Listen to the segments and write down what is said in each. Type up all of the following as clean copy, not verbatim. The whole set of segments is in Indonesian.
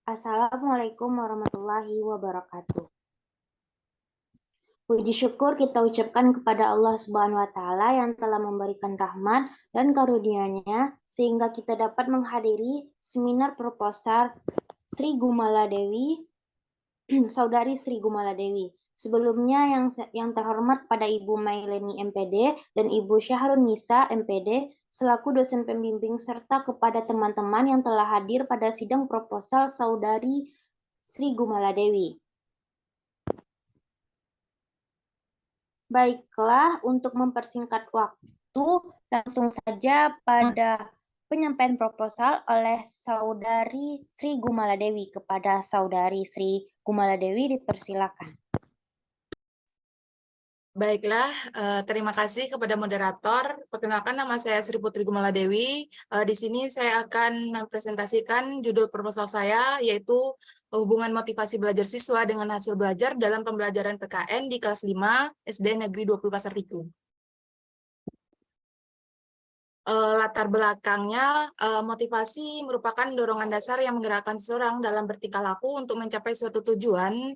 Assalamualaikum warahmatullahi wabarakatuh. Puji syukur kita ucapkan kepada Allah Subhanahu wa Ta'ala yang telah memberikan rahmat dan karunia-Nya sehingga kita dapat menghadiri seminar proposal Sri Gumala Dewi, Saudari Sri Gumala Dewi. Sebelumnya yang terhormat pada Ibu Maileni MPD dan Ibu Syahrun Nisa MPD selaku dosen pembimbing serta kepada teman-teman yang telah hadir pada sidang proposal Saudari Sri Gumala Dewi. Baiklah, untuk mempersingkat waktu, langsung saja pada penyampaian proposal oleh Saudari Sri Gumala Dewi. Kepada Saudari Sri Gumala Dewi dipersilakan. Baiklah, terima kasih kepada moderator. Perkenalkan, nama saya Sri Putri Gumala Dewi. Di sini saya akan mempresentasikan judul proposal saya, yaitu hubungan motivasi belajar siswa dengan hasil belajar dalam pembelajaran PKN di kelas 5 SD Negeri 20 Pasar Tiku. Latar belakangnya, motivasi merupakan dorongan dasar yang menggerakkan seseorang dalam bertingkah laku untuk mencapai suatu tujuan.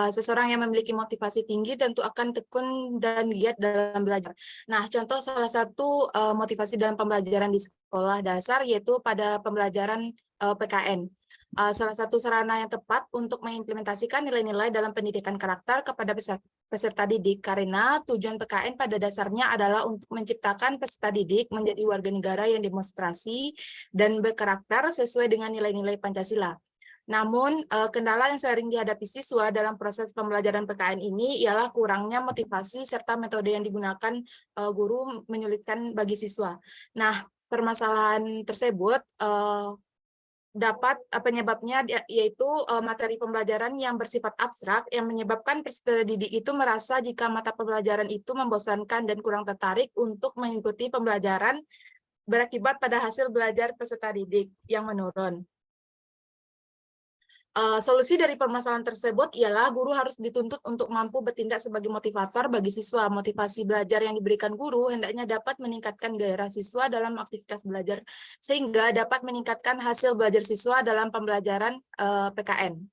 Seseorang yang memiliki motivasi tinggi tentu akan tekun dan giat dalam belajar. Nah, contoh salah satu motivasi dalam pembelajaran di sekolah dasar yaitu pada pembelajaran PKN. Salah satu sarana yang tepat untuk mengimplementasikan nilai-nilai dalam pendidikan karakter kepada peserta didik, karena tujuan PKN pada dasarnya adalah untuk menciptakan peserta didik menjadi warga negara yang demonstrasi dan berkarakter sesuai dengan nilai-nilai Pancasila. Namun, kendala yang sering dihadapi siswa dalam proses pembelajaran PKN ini ialah kurangnya motivasi serta metode yang digunakan guru menyulitkan bagi siswa. Nah, permasalahan tersebut penyebabnya yaitu materi pembelajaran yang bersifat abstrak yang menyebabkan peserta didik itu merasa jika mata pembelajaran itu membosankan dan kurang tertarik untuk mengikuti pembelajaran, berakibat pada hasil belajar peserta didik yang menurun. Solusi dari permasalahan tersebut ialah guru harus dituntut untuk mampu bertindak sebagai motivator bagi siswa. Motivasi belajar yang diberikan guru hendaknya dapat meningkatkan gairah siswa dalam aktivitas belajar, sehingga dapat meningkatkan hasil belajar siswa dalam pembelajaran PKN.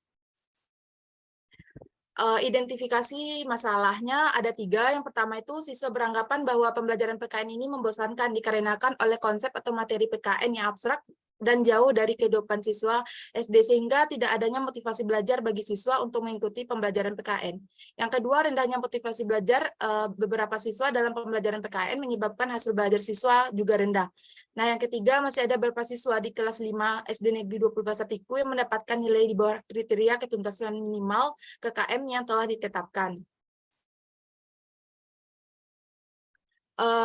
Identifikasi masalahnya ada 3. Yang pertama itu siswa beranggapan bahwa pembelajaran PKN ini membosankan dikarenakan oleh konsep atau materi PKN yang abstrak dan jauh dari kehidupan siswa SD, sehingga tidak adanya motivasi belajar bagi siswa untuk mengikuti pembelajaran PKN. Yang kedua, rendahnya motivasi belajar beberapa siswa dalam pembelajaran PKN menyebabkan hasil belajar siswa juga rendah. Nah, yang ketiga, masih ada beberapa siswa di kelas 5 SD Negeri 20 Pasar Tiku yang mendapatkan nilai di bawah kriteria ketuntasan minimal KKM yang telah ditetapkan.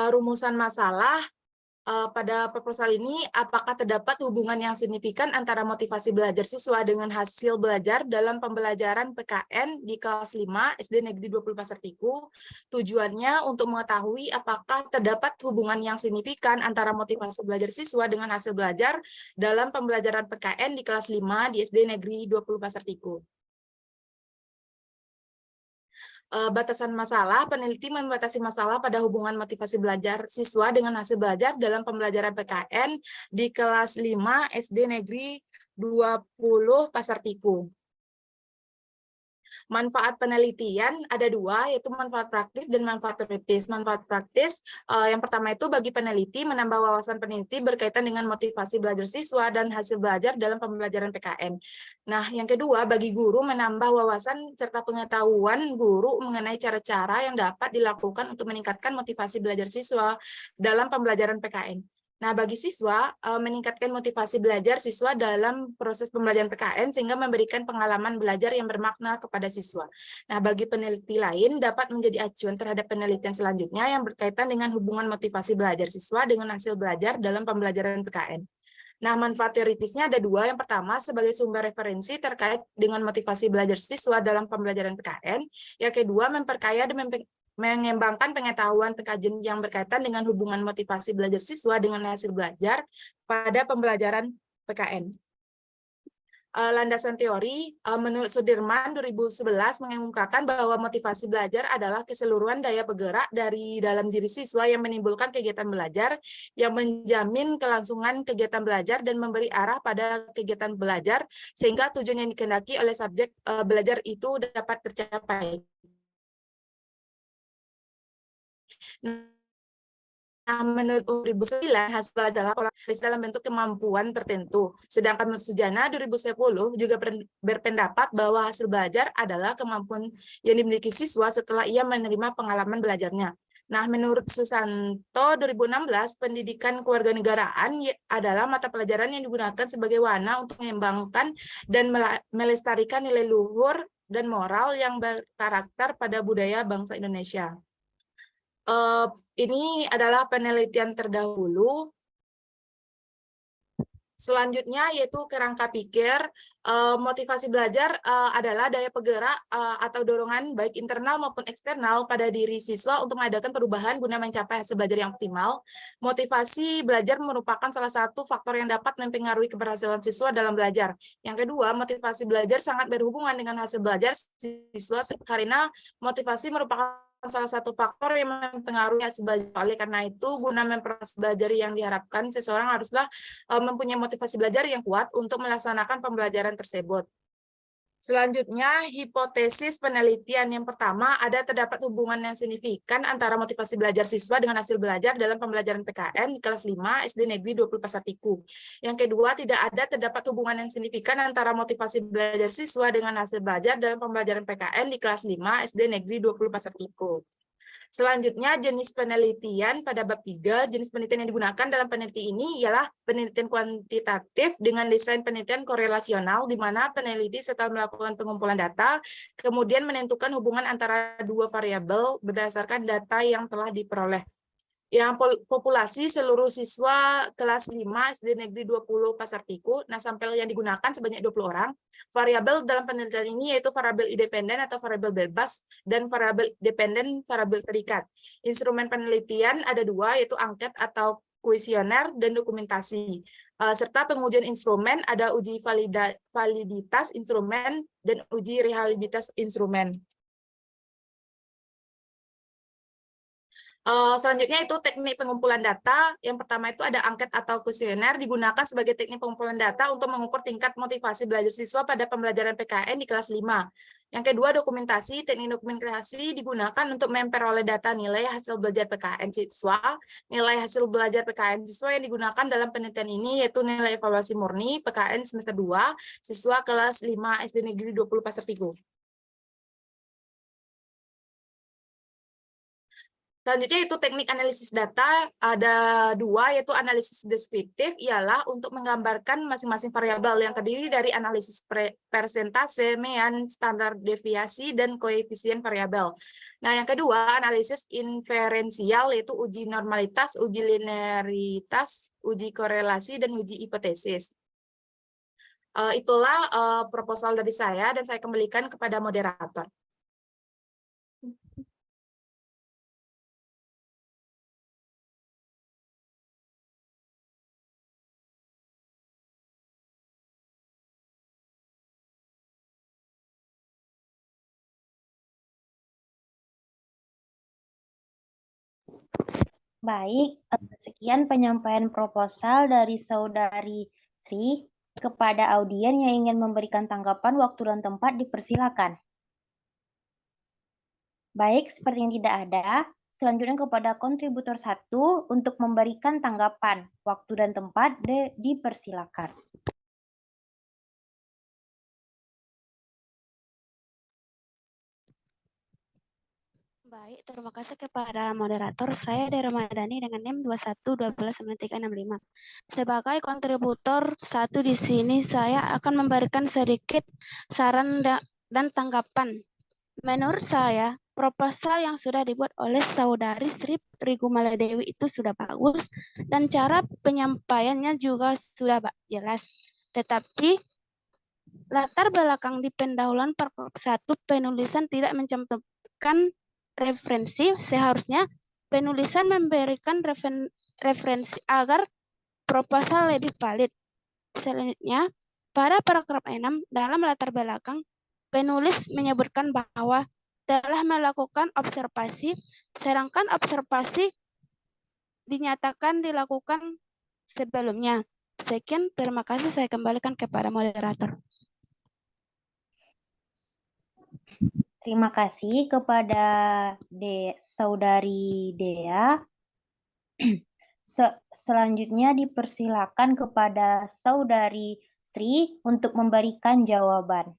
Rumusan masalah pada proposal ini, apakah terdapat hubungan yang signifikan antara motivasi belajar siswa dengan hasil belajar dalam pembelajaran PKN di kelas 5 SD Negeri 20 Pasar Tiku? Tujuannya untuk mengetahui apakah terdapat hubungan yang signifikan antara motivasi belajar siswa dengan hasil belajar dalam pembelajaran PKN di kelas 5 di SD Negeri 20 Pasar Tiku. Batasan masalah, peneliti membatasi masalah pada hubungan motivasi belajar siswa dengan hasil belajar dalam pembelajaran PKN di kelas 5 SD Negeri 20 Pasar Tiku. Manfaat penelitian ada 2, yaitu manfaat praktis dan manfaat teoritis. Manfaat praktis yang pertama itu bagi peneliti menambah wawasan peneliti berkaitan dengan motivasi belajar siswa dan hasil belajar dalam pembelajaran PKN. Nah, yang kedua bagi guru menambah wawasan serta pengetahuan guru mengenai cara-cara yang dapat dilakukan untuk meningkatkan motivasi belajar siswa dalam pembelajaran PKN. Nah, bagi siswa, meningkatkan motivasi belajar siswa dalam proses pembelajaran PKN sehingga memberikan pengalaman belajar yang bermakna kepada siswa. Nah, bagi peneliti lain dapat menjadi acuan terhadap penelitian selanjutnya yang berkaitan dengan hubungan motivasi belajar siswa dengan hasil belajar dalam pembelajaran PKN. Nah, manfaat teoritisnya ada 2. Yang pertama, sebagai sumber referensi terkait dengan motivasi belajar siswa dalam pembelajaran PKN. Yang kedua, memperkaya dan mengembangkan pengetahuan pengkajian yang berkaitan dengan hubungan motivasi belajar siswa dengan hasil belajar pada pembelajaran PKN. landasan teori, menurut Sudirman 2011 mengemukakan bahwa motivasi belajar adalah keseluruhan daya bergerak dari dalam diri siswa yang menimbulkan kegiatan belajar, yang menjamin kelangsungan kegiatan belajar dan memberi arah pada kegiatan belajar, sehingga tujuan yang dikehendaki oleh subjek belajar itu dapat tercapai. Nah, menurut 2009, hasil adalah polarisasi dalam bentuk kemampuan tertentu. Sedangkan menurut Sujana 2010 juga berpendapat bahwa hasil belajar adalah kemampuan yang dimiliki siswa setelah ia menerima pengalaman belajarnya. Nah, menurut Susanto 2016, pendidikan kewarganegaraan adalah mata pelajaran yang digunakan sebagai wana untuk mengembangkan dan melestarikan nilai luhur dan moral yang berkarakter pada budaya bangsa Indonesia. Ini adalah penelitian terdahulu. Selanjutnya yaitu kerangka pikir. Motivasi belajar adalah daya penggerak atau dorongan baik internal maupun eksternal pada diri siswa untuk mengadakan perubahan guna mencapai hasil belajar yang optimal. Motivasi belajar merupakan salah satu faktor yang dapat mempengaruhi keberhasilan siswa dalam belajar. Yang kedua, motivasi belajar sangat berhubungan dengan hasil belajar siswa karena motivasi merupakan salah satu faktor yang mempengaruhi hasil belajar. Oleh karena itu, guna memproses belajar yang diharapkan, seseorang haruslah mempunyai motivasi belajar yang kuat untuk melaksanakan pembelajaran tersebut. Selanjutnya, hipotesis penelitian yang pertama, terdapat hubungan yang signifikan antara motivasi belajar siswa dengan hasil belajar dalam pembelajaran PKN di kelas 5 SD Negeri 20 Pasar Tiku. Yang kedua, terdapat hubungan yang signifikan antara motivasi belajar siswa dengan hasil belajar dalam pembelajaran PKN di kelas 5 SD Negeri 20 Pasar Tiku. Selanjutnya, jenis penelitian pada bab 3, jenis penelitian yang digunakan dalam penelitian ini ialah penelitian kuantitatif dengan desain penelitian korelasional, di mana peneliti setelah melakukan pengumpulan data, kemudian menentukan hubungan antara dua variabel berdasarkan data yang telah diperoleh. Yang populasi seluruh siswa kelas 5 SD Negeri 20 Pasar Tiku, nah sampel yang digunakan sebanyak 20 orang. Variabel dalam penelitian ini yaitu variabel independen atau variabel bebas, dan variabel dependen, variabel terikat. Instrumen penelitian ada dua, yaitu angket atau kuesioner dan dokumentasi. Serta pengujian instrumen ada uji validitas instrumen dan uji reliabilitas instrumen. Selanjutnya itu teknik pengumpulan data. Yang pertama itu ada angket atau kuesioner, digunakan sebagai teknik pengumpulan data untuk mengukur tingkat motivasi belajar siswa pada pembelajaran PKN di kelas 5. Yang kedua, dokumentasi. Teknik dokumentasi digunakan untuk memperoleh data nilai hasil belajar PKN siswa. Nilai hasil belajar PKN siswa yang digunakan dalam penelitian ini yaitu nilai evaluasi murni PKN semester 2 siswa kelas 5 SD Negeri 20 Pasar Tigu. Selanjutnya itu teknik analisis data, ada dua, yaitu analisis deskriptif, ialah untuk menggambarkan masing-masing variabel yang terdiri dari analisis persentase, mean, standar deviasi, dan koefisien variabel. Nah, yang kedua, analisis inferensial, yaitu uji normalitas, uji linearitas, uji korelasi, dan uji hipotesis. Itulah proposal dari saya, dan saya kembalikan kepada moderator. Baik, sekian penyampaian proposal dari Saudari Sri. Kepada audien yang ingin memberikan tanggapan, waktu dan tempat dipersilakan. Baik, seperti yang tidak ada, selanjutnya kepada kontributor 1 untuk memberikan tanggapan. Waktu dan tempat dipersilakan. Baik, terima kasih kepada moderator. Saya Dera Madani dengan NIM 21129365. Sebagai kontributor 1 di sini, saya akan memberikan sedikit saran dan tanggapan. Menurut saya, proposal yang sudah dibuat oleh Saudari Sri Trigumaladewi itu sudah bagus, dan cara penyampaiannya juga sudah jelas. Tetapi, latar belakang di pendahuluan paragraf 1 penulisan tidak mencantumkan referensi. Seharusnya penulisan memberikan referensi agar proposal lebih valid. Selanjutnya, Pada paragraf 6, dalam latar belakang, penulis menyebutkan bahwa telah melakukan observasi, sedangkan observasi dinyatakan dilakukan sebelumnya. Sekian, terima kasih. Saya kembalikan kepada moderator. Terima kasih kepada Saudari Dea. Selanjutnya dipersilakan kepada Saudari Sri untuk memberikan jawaban.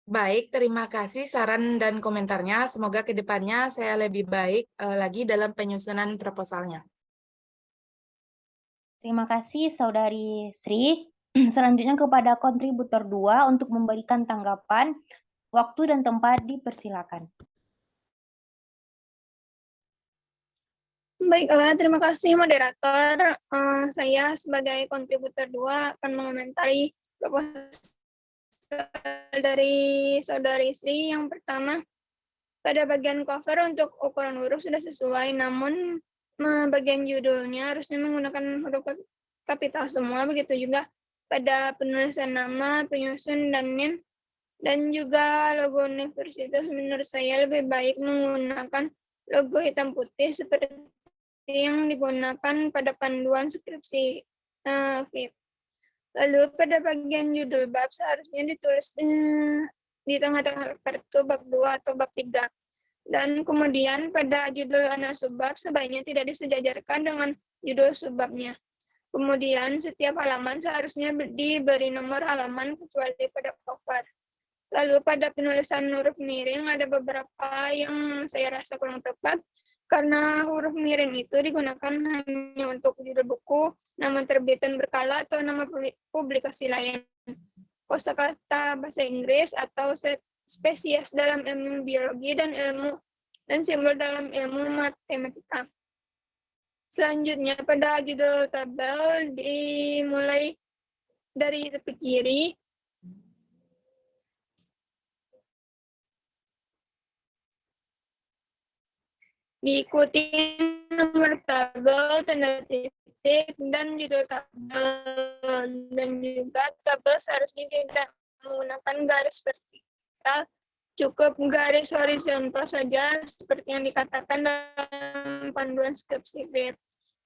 Baik, terima kasih saran dan komentarnya. Semoga ke depannya saya lebih baik lagi dalam penyusunan proposalnya. Terima kasih Saudari Sri. Selanjutnya kepada kontributor 2 untuk memberikan tanggapan. Waktu dan tempat dipersilakan. Baiklah, terima kasih moderator. Saya sebagai kontributor 2 akan mengomentari proposal dari Saudari Sri. Yang pertama, pada bagian cover untuk ukuran huruf sudah sesuai, namun bagian judulnya harusnya menggunakan huruf kapital semua, begitu juga pada penulisan nama, penyusun, dan NIM, dan juga logo universitas. Menurut saya lebih baik menggunakan logo hitam putih seperti yang digunakan pada panduan skripsi VIP. Lalu pada bagian judul bab seharusnya ditulis di tengah-tengah kartu bab 2 atau bab 3. Dan kemudian pada judul anak subbab sebaiknya tidak disejajarkan dengan judul subbabnya. Kemudian setiap halaman seharusnya diberi nomor halaman kecuali pada cover. Lalu pada penulisan huruf miring ada beberapa yang saya rasa kurang tepat, karena huruf miring itu digunakan hanya untuk judul buku, nama terbitan berkala, atau nama publikasi lain, kosakata bahasa Inggris, atau spesies dalam ilmu biologi dan simbol dalam ilmu matematika. Selanjutnya pada judul tabel dimulai dari tepi kiri. Diikuti nomor tabel, tanda titik, dan judul tabel. Dan juga tabel seharusnya tidak menggunakan garis vertikal, cukup garis horizontal saja seperti yang dikatakan dalam panduan skripsi VIP.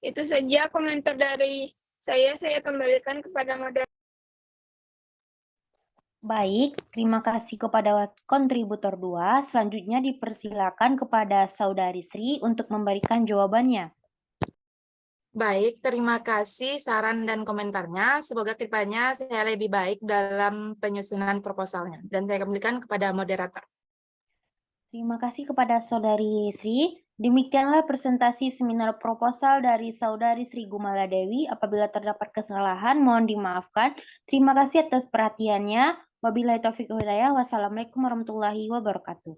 Itu saja komentar dari saya kembalikan kepada moderator. Baik, terima kasih kepada kontributor 2. Selanjutnya dipersilakan kepada Saudari Sri untuk memberikan jawabannya. Baik, terima kasih saran dan komentarnya. Semoga kedepannya saya lebih baik dalam penyusunan proposalnya. Dan saya kembalikan kepada moderator. Terima kasih kepada Saudari Sri. Demikianlah presentasi seminar proposal dari Saudari Sri Gumala Dewi. Apabila terdapat kesalahan, mohon dimaafkan. Terima kasih atas perhatiannya. Wabillahi taufiq wal hidayah. Wassalamualaikum warahmatullahi wabarakatuh.